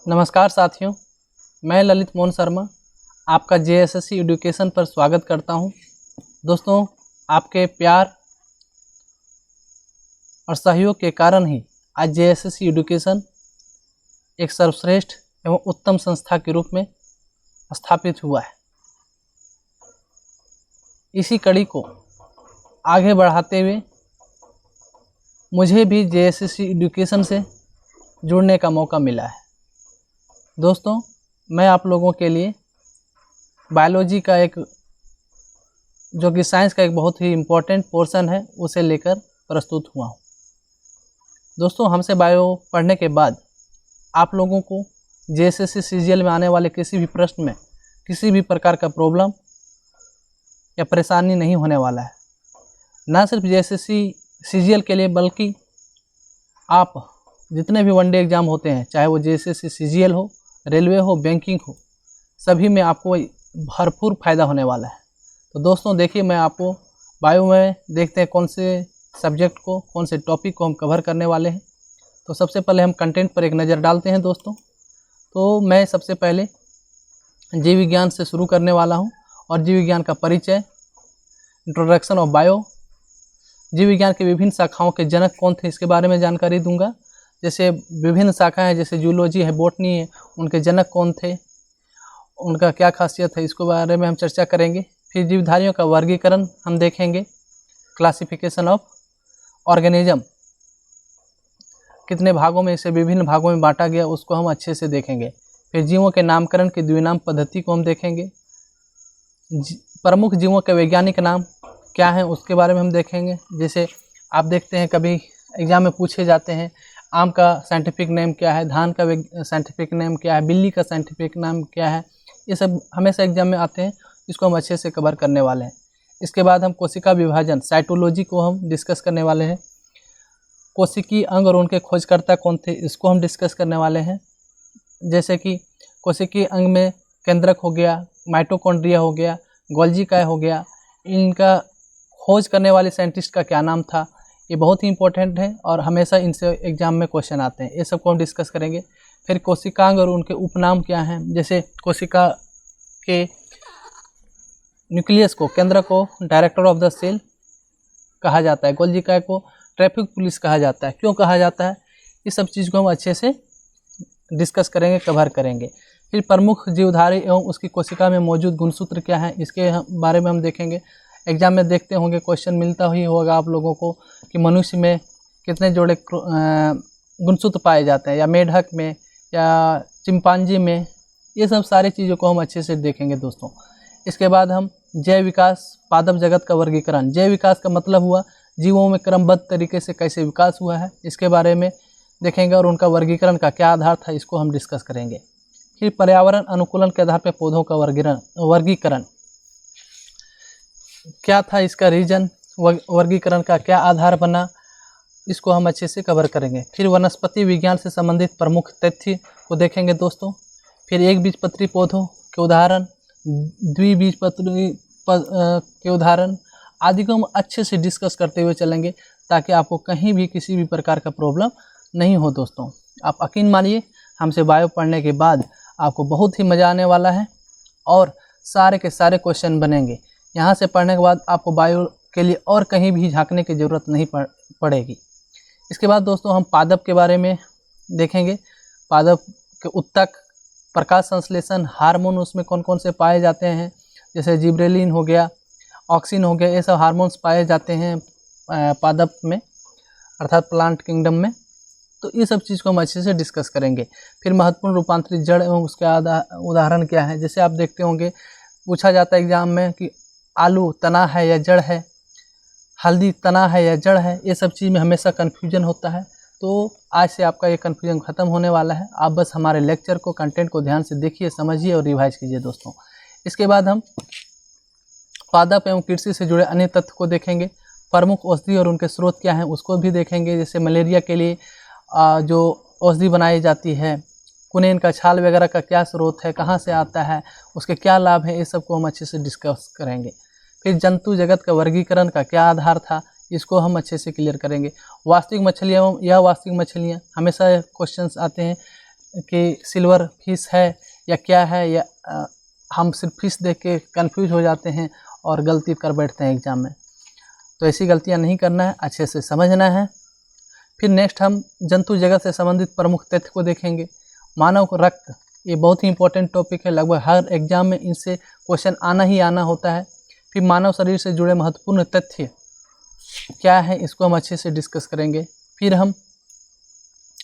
नमस्कार साथियों, मैं ललित मोहन शर्मा आपका जेएसएससी एजुकेशन पर स्वागत करता हूं। दोस्तों, आपके प्यार और सहयोग के कारण ही आज जेएसएससी एजुकेशन एक सर्वश्रेष्ठ एवं उत्तम संस्था के रूप में स्थापित हुआ है। इसी कड़ी को आगे बढ़ाते हुए मुझे भी जेएसएससी एजुकेशन से जुड़ने का मौका मिला है। दोस्तों, मैं आप लोगों के लिए बायोलॉजी का जो कि साइंस का एक बहुत ही इम्पोर्टेंट पोर्शन है उसे लेकर प्रस्तुत हुआ हूँ। दोस्तों, हमसे बायो पढ़ने के बाद आप लोगों को जेएसएससी सीजीएल में आने वाले किसी भी प्रश्न में किसी भी प्रकार का प्रॉब्लम या परेशानी नहीं होने वाला है। ना सिर्फ जेएसएससी सीजीएल के लिए बल्कि आप जितने भी वनडे एग्ज़ाम होते हैं, चाहे वो जेएसएससी सीजीएल हो, रेलवे हो, बैंकिंग हो, सभी में आपको भरपूर फ़ायदा होने वाला है। तो दोस्तों देखिए, मैं आपको बायो में देखते हैं कौन से सब्जेक्ट को, कौन से टॉपिक को हम कवर करने वाले हैं। तो सबसे पहले हम कंटेंट पर एक नज़र डालते हैं दोस्तों। तो मैं सबसे पहले जीव विज्ञान से शुरू करने वाला हूं और जीव विज्ञान का परिचय, इंट्रोडक्शन ऑफ बायो, जीव विज्ञान के विभिन्न शाखाओं के जनक कौन थे इसके बारे में जानकारी दूंगा। जैसे विभिन्न शाखाएं हैं, जैसे जूलॉजी है, बॉटनी है, उनके जनक कौन थे, उनका क्या खासियत है, इसके बारे में हम चर्चा करेंगे। फिर जीवधारियों का वर्गीकरण हम देखेंगे, क्लासिफिकेशन ऑफ ऑर्गेनिज्म, कितने भागों में इसे विभिन्न भागों में बांटा गया उसको हम अच्छे से देखेंगे। फिर जीवों के नामकरण की द्विनाम पद्धति को हम देखेंगे। प्रमुख जीवों के वैज्ञानिक नाम क्या हैं उसके बारे में हम देखेंगे। जैसे आप देखते हैं कभी एग्जाम में पूछे जाते हैं, आम का साइंटिफिक नेम क्या है, धान का साइंटिफिक नेम क्या है, बिल्ली का साइंटिफिक नाम क्या है, ये सब हमेशा एग्जाम में आते हैं। इसको हम अच्छे से कवर करने वाले हैं। इसके बाद हम कोशिका विभाजन, साइटोलॉजी को हम डिस्कस करने वाले हैं। कोशिकीय अंग और उनके खोजकर्ता कौन थे इसको हम डिस्कस करने वाले हैं। जैसे कि कोशिकीय अंग में केंद्रक हो गया, माइटोकॉन्ड्रिया हो गया, गोल्जी काय हो गया, इनका खोज करने वाले साइंटिस्ट का क्या नाम था, ये बहुत ही इंपॉर्टेंट है और हमेशा इनसे एग्जाम में क्वेश्चन आते हैं। ये सब को हम डिस्कस करेंगे। फिर कोशिकांग और उनके उपनाम क्या हैं। जैसे कोशिका के न्यूक्लियस को, केंद्र को डायरेक्टर ऑफ द सेल कहा जाता है, गोल्जी काय को ट्रैफिक पुलिस कहा जाता है। क्यों कहा जाता है, इस सब चीज़ को हम अच्छे से डिस्कस करेंगे, कवर करेंगे। फिर प्रमुख जीवधारी एवं उसकी कोशिका में मौजूद गुणसूत्र क्या हैं इसके बारे में हम देखेंगे। एग्जाम में देखते होंगे, क्वेश्चन मिलता ही होगा आप लोगों को कि मनुष्य में कितने जोड़े गुणसूत्र पाए जाते हैं, या मेढक में, या चिंपांजी में, ये सब सारी चीज़ों को हम अच्छे से देखेंगे दोस्तों। इसके बाद हम जैव विकास, पादप जगत का वर्गीकरण। जैव विकास का मतलब हुआ जीवों में क्रमबद्ध तरीके से कैसे विकास हुआ है, इसके बारे में देखेंगे और उनका वर्गीकरण का क्या आधार था इसको हम डिस्कस करेंगे। फिर पर्यावरण अनुकूलन के आधार पर पौधों का वर्गीकरण क्या था, इसका रीजन, वर्गीकरण का क्या आधार बना, इसको हम अच्छे से कवर करेंगे। फिर वनस्पति विज्ञान से संबंधित प्रमुख तथ्य को देखेंगे दोस्तों। फिर एक बीजपत्री पौधों के उदाहरण, द्विबीजपत्री के उदाहरण आदि को हम अच्छे से डिस्कस करते हुए चलेंगे ताकि आपको कहीं भी किसी भी प्रकार का प्रॉब्लम नहीं हो। दोस्तों, आप यकीन मानिए, हमसे बायो पढ़ने के बाद आपको बहुत ही मज़ा आने वाला है और सारे के सारे क्वेश्चन बनेंगे। यहाँ से पढ़ने के बाद आपको बायो के लिए और कहीं भी झांकने की ज़रूरत नहीं पड़ेगी। इसके बाद दोस्तों हम पादप के बारे में देखेंगे। पादप के उत्तक, प्रकाश संश्लेषण, हार्मोन उसमें कौन कौन से पाए जाते हैं, जैसे जिब्रेलिन हो गया, ऑक्सिन हो गया, ये सब हार्मोन्स पाए जाते हैं पादप में, अर्थात प्लांट किंगडम में। तो ये सब चीज़ को हम अच्छे से डिस्कस करेंगे। फिर महत्वपूर्ण रूपांतरित जड़ एवं उसके उदाहरण क्या है। जैसे आप देखते होंगे, पूछा जाता है एग्जाम में कि आलू तना है या जड़ है, हल्दी तना है या जड़ है, ये सब चीज़ में हमेशा कन्फ्यूजन होता है। तो आज से आपका ये कन्फ्यूजन ख़त्म होने वाला है। आप बस हमारे लेक्चर को, कंटेंट को ध्यान से देखिए, समझिए और रिवाइज कीजिए दोस्तों। इसके बाद हम पादप एवं कृषि से जुड़े अन्य तथ्य को देखेंगे। प्रमुख औषधि और उनके स्रोत क्या हैं उसको भी देखेंगे। जैसे मलेरिया के लिए जो औषधि बनाई जाती है, कुनेन का छाल वगैरह का क्या स्रोत है, कहाँ से आता है, उसके क्या लाभ हैं, ये सब को हम अच्छे से डिस्कस करेंगे। फिर जंतु जगत का वर्गीकरण का क्या आधार था, इसको हम अच्छे से क्लियर करेंगे। वास्तविक मछलियाँ या वास्तविक मछलियाँ, हमेशा क्वेश्चंस आते हैं कि सिल्वर फिश है या क्या है, या हम सिर्फ फिश देख के कंफ्यूज हो जाते हैं और गलती कर बैठते हैं एग्ज़ाम में। तो ऐसी गलतियां नहीं करना है, अच्छे से समझना है। फिर नेक्स्ट हम जंतु जगत से संबंधित प्रमुख तथ्य को देखेंगे। मानव रक्त, ये बहुत ही इंपॉर्टेंट टॉपिक है, लगभग हर एग्जाम में इनसे क्वेश्चन आना ही आना होता है। फिर मानव शरीर से जुड़े महत्वपूर्ण तथ्य क्या है, इसको हम अच्छे से डिस्कस करेंगे। फिर हम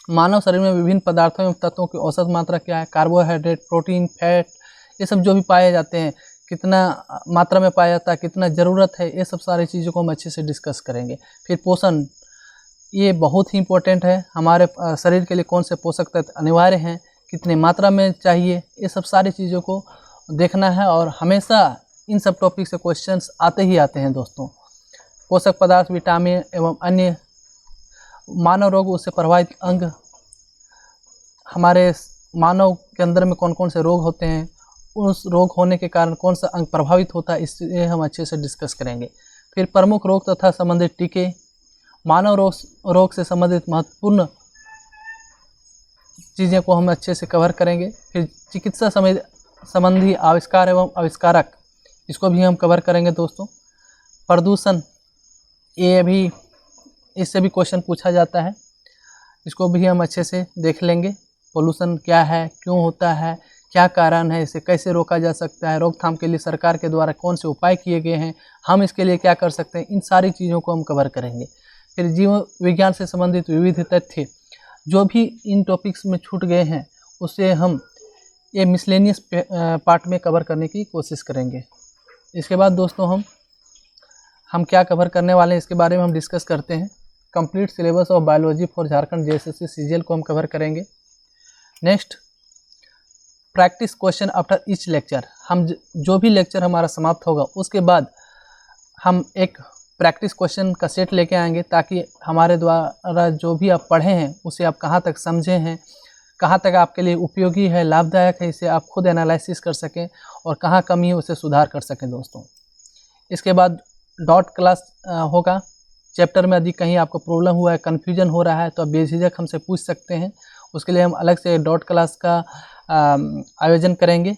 मानव शरीर में विभिन्न पदार्थों एवं तत्वों की औसत मात्रा क्या है, कार्बोहाइड्रेट, प्रोटीन, फैट, ये सब जो भी पाए जाते हैं, कितना मात्रा में पाया जाता है, कितना ज़रूरत है, ये सब सारी चीज़ों को हम अच्छे से डिस्कस करेंगे। फिर पोषण, ये बहुत ही इम्पोर्टेंट है, हमारे शरीर के लिए कौन से पोषक तत्व अनिवार्य हैं, कितनी मात्रा में चाहिए, ये सब सारी चीज़ों को देखना है। और हमेशा इन सब टॉपिक से क्वेश्चंस आते ही आते हैं दोस्तों। पोषक पदार्थ, विटामिन एवं अन्य मानव रोग उससे प्रभावित अंग, हमारे मानव के अंदर में कौन कौन से रोग होते हैं, उस रोग होने के कारण कौन सा अंग प्रभावित होता है, इससे हम अच्छे से डिस्कस करेंगे। फिर प्रमुख रोग तथा संबंधित टीके, मानव रोग से संबंधित महत्वपूर्ण चीज़ें को हम अच्छे से कवर करेंगे। फिर चिकित्सा संबंधी आविष्कार एवं आविष्कारक, इसको भी हम कवर करेंगे दोस्तों। प्रदूषण, ये भी, इससे भी क्वेश्चन पूछा जाता है, इसको भी हम अच्छे से देख लेंगे। पोल्यूशन क्या है, क्यों होता है, क्या कारण है, इसे कैसे रोका जा सकता है, रोकथाम के लिए सरकार के द्वारा कौन से उपाय किए गए हैं, हम इसके लिए क्या कर सकते हैं, इन सारी चीज़ों को हम कवर करेंगे। फिर जीव विज्ञान से संबंधित विविध तथ्य, जो भी इन टॉपिक्स में छूट गए हैं उसे हम ये मिसलेनियस पार्ट में कवर करने की कोशिश करेंगे। इसके बाद दोस्तों हम क्या कवर करने वाले हैं, इसके बारे में हम डिस्कस करते हैं। Complete syllabus of biology for Jharkhand JSSC CGL को हम कवर करेंगे। Next, practice question after each lecture, हम जो भी लेक्चर हमारा समाप्त होगा उसके बाद हम एक प्रैक्टिस क्वेश्चन का सेट लेके आएंगे, ताकि हमारे द्वारा जो भी आप पढ़े हैं उसे आप कहाँ तक समझे हैं, कहाँ तक आपके लिए उपयोगी है, लाभदायक है, इसे आप खुद एनालिसिस कर सकें और कहाँ कमी है उसे सुधार कर सकें दोस्तों। इसके बाद डॉट क्लास होगा। चैप्टर में यदि कहीं आपको प्रॉब्लम हुआ है, कन्फ्यूजन हो रहा है, तो आप बेझिझक हमसे पूछ सकते हैं, उसके लिए हम अलग से डॉट क्लास का आयोजन करेंगे।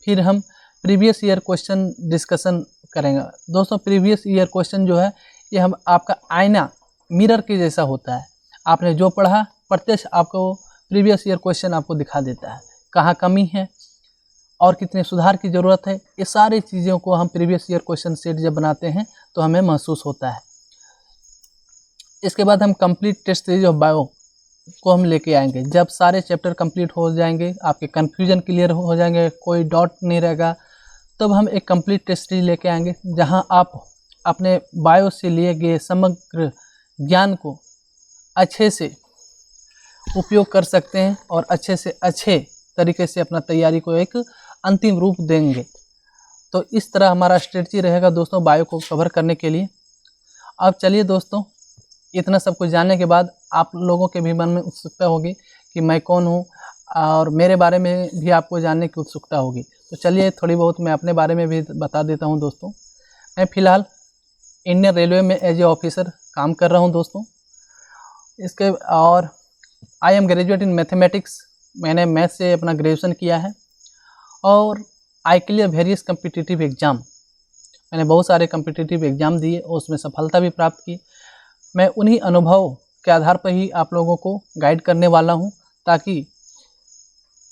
फिर हम प्रीवियस ईयर क्वेश्चन डिस्कशन करेंगे दोस्तों। प्रीवियस ईयर क्वेश्चन जो है, ये हम आपका आईना, मिरर के जैसा होता है, आपने जो पढ़ा प्रत्यक्ष आपको प्रीवियस ईयर क्वेश्चन आपको दिखा देता है, कहाँ कमी है और कितने सुधार की ज़रूरत है, ये सारी चीज़ों को हम प्रीवियस ईयर क्वेश्चन सेट जब बनाते हैं तो हमें महसूस होता है। इसके बाद हम complete test series of bio को हम लेके आएंगे। जब सारे चैप्टर कंप्लीट हो जाएंगे, आपके कन्फ्यूजन क्लियर हो जाएंगे, कोई डाउट नहीं रहेगा, तब हम एक कंप्लीट टेस्ट सीरीज लेके आएंगे, जहां आप अपने बायो से लिए गए समग्र ज्ञान को अच्छे से उपयोग कर सकते हैं और अच्छे से अच्छे तरीके से अपना तैयारी को एक अंतिम रूप देंगे। तो इस तरह हमारा स्ट्रेटजी रहेगा दोस्तों बायो को कवर करने के लिए। अब चलिए दोस्तों, इतना सब कुछ जानने के बाद आप लोगों के भी मन में उत्सुकता होगी कि मैं कौन हूँ और मेरे बारे में भी आपको जानने की उत्सुकता होगी। तो चलिए थोड़ी बहुत मैं अपने बारे में भी बता देता हूँ दोस्तों। मैं फ़िलहाल इंडियन रेलवे में एज ए ऑफिसर काम कर रहा हूँ दोस्तों। इसके और I am graduate in mathematics, मैंने मैथ से अपना ग्रेजुएशन किया है और I clear various competitive exam, मैंने बहुत सारे कम्पिटिटिव एग्ज़ाम दिए और उसमें सफलता भी प्राप्त की। मैं उन्हीं अनुभव के आधार पर ही आप लोगों को गाइड करने वाला हूं, ताकि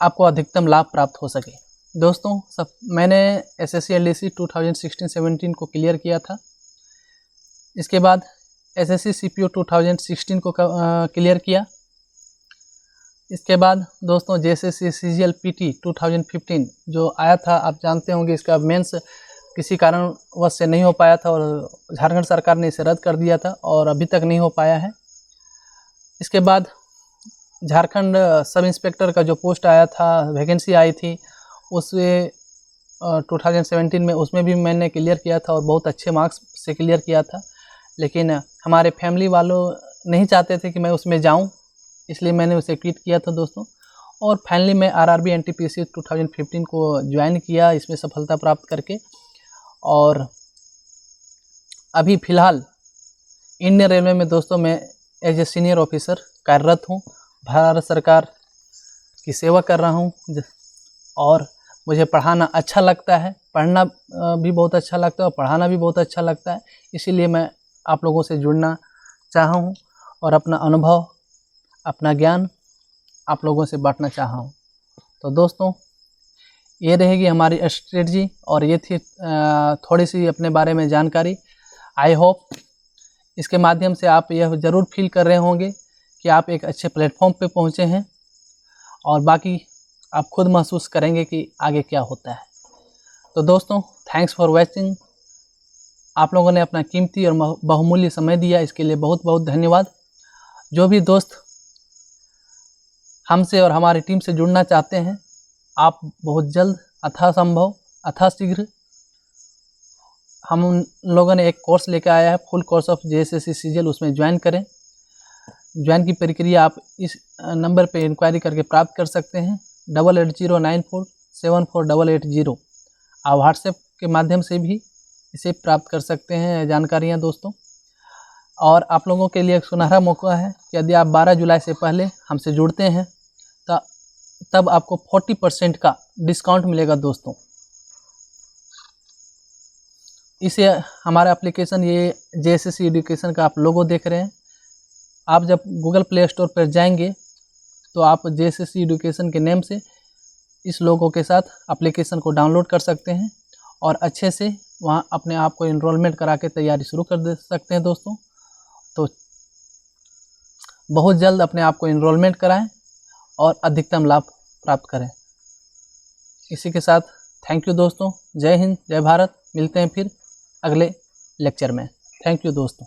आपको अधिकतम लाभ प्राप्त हो सके। दोस्तों मैंने SSC LDC 2016-17 को क्लियर किया था। इसके बाद SSC CPO 2016 को क्लियर किया। इसके बाद दोस्तों JSSC CGL PT 2015 जो आया था, आप जानते होंगे, इसका मेंस किसी कारणवश से नहीं हो पाया था और झारखंड सरकार ने इसे रद्द कर दिया था और अभी तक नहीं हो पाया है। इसके बाद झारखंड सब इंस्पेक्टर का जो पोस्ट आया था, वैकेंसी आई थी, उसमें 2017 में उसमें भी मैंने क्लियर किया था और बहुत अच्छे मार्क्स से क्लियर किया था। लेकिन हमारे फैमिली वालों नहीं चाहते थे कि मैं उसमें जाऊं, इसलिए मैंने उसे क्विट किया था दोस्तों। और फाइनली मैं RRB NTPC 2015 को ज्वाइन किया, इसमें सफलता प्राप्त करके। और अभी फ़िलहाल इंडियन रेलवे में दोस्तों मैं एज ए सीनियर ऑफिसर कार्यरत हूँ। भारत सरकार की सेवा कर रहा हूँ और मुझे पढ़ाना अच्छा लगता है, पढ़ना भी बहुत अच्छा लगता है और पढ़ाना भी बहुत अच्छा लगता है। इसीलिए मैं आप लोगों से जुड़ना चाहा हूँ और अपना अनुभव, अपना ज्ञान आप लोगों से बांटना चाहा हूँ। तो दोस्तों, ये रहेगी हमारी स्ट्रेटजी और ये थी थोड़ी सी अपने बारे में जानकारी। आई होप इसके माध्यम से आप यह ज़रूर फील कर रहे होंगे कि आप एक अच्छे प्लेटफॉर्म पे पहुँचे हैं और बाकी आप खुद महसूस करेंगे कि आगे क्या होता है। तो दोस्तों, थैंक्स फॉर वॉचिंग। आप लोगों ने अपना कीमती और बहुमूल्य समय दिया, इसके लिए बहुत बहुत धन्यवाद। जो भी दोस्त हमसे और हमारी टीम से जुड़ना चाहते हैं, आप बहुत जल्द अथाशीघ्र हम लोगों ने एक कोर्स लेकर आया है, full course of JSSC CGL, उसमें ज्वाइन करें। ज्वाइन की प्रक्रिया आप इस नंबर पे इंक्वायरी करके प्राप्त कर सकते हैं, 8809474880। आप व्हाट्सएप के माध्यम से भी इसे प्राप्त कर सकते हैं जानकारियाँ दोस्तों। और आप लोगों के लिए एक सुनहरा मौका है कि यदि आप 12 जुलाई से पहले हमसे जुड़ते हैं तब आपको 40% का डिस्काउंट मिलेगा दोस्तों। इसे हमारा एप्लीकेशन, ये JSSC एजुकेशन का आप लोगो देख रहे हैं, आप जब गूगल प्ले स्टोर पर जाएंगे तो आप JSSC एजुकेशन के नेम से इस लोगों के साथ एप्लीकेशन को डाउनलोड कर सकते हैं और अच्छे से वहाँ अपने आप को इनरोलमेंट करा के तैयारी शुरू कर दे सकते हैं दोस्तों। तो बहुत जल्द अपने आप को इनरोलमेंट कराएं और अधिकतम लाभ प्राप्त करें। इसी के साथ थैंक यू दोस्तों। जय हिंद, जय भारत। मिलते हैं फिर अगले लेक्चर में। थैंक यू दोस्तों।